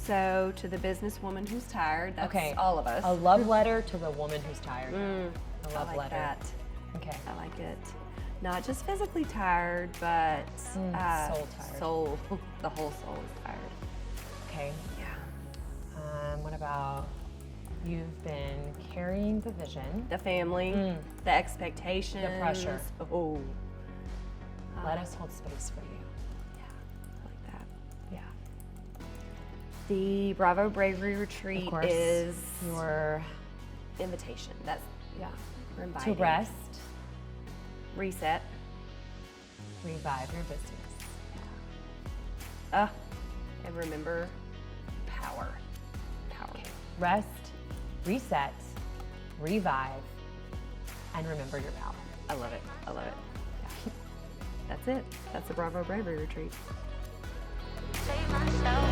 So to the businesswoman who's tired, that's Okay. all of us. A love letter to the woman who's tired. A love I like letter. that. Okay. I like it. Not just physically tired, but soul tired. Soul, the whole soul is tired. Okay. Yeah. What about you've been carrying the vision? The family, the expectations, The pressure. Oh, Let us hold space for you. I like that. Yeah. The Bravo Bravery Retreat Of course. is Your invitation. That's we're to inviting. rest, Reset. revive your business. And remember power. Power. Rest, reset, revive, and remember your power. I love it. I love it. That's it. That's the Bravo Bravery Retreat. Save myself.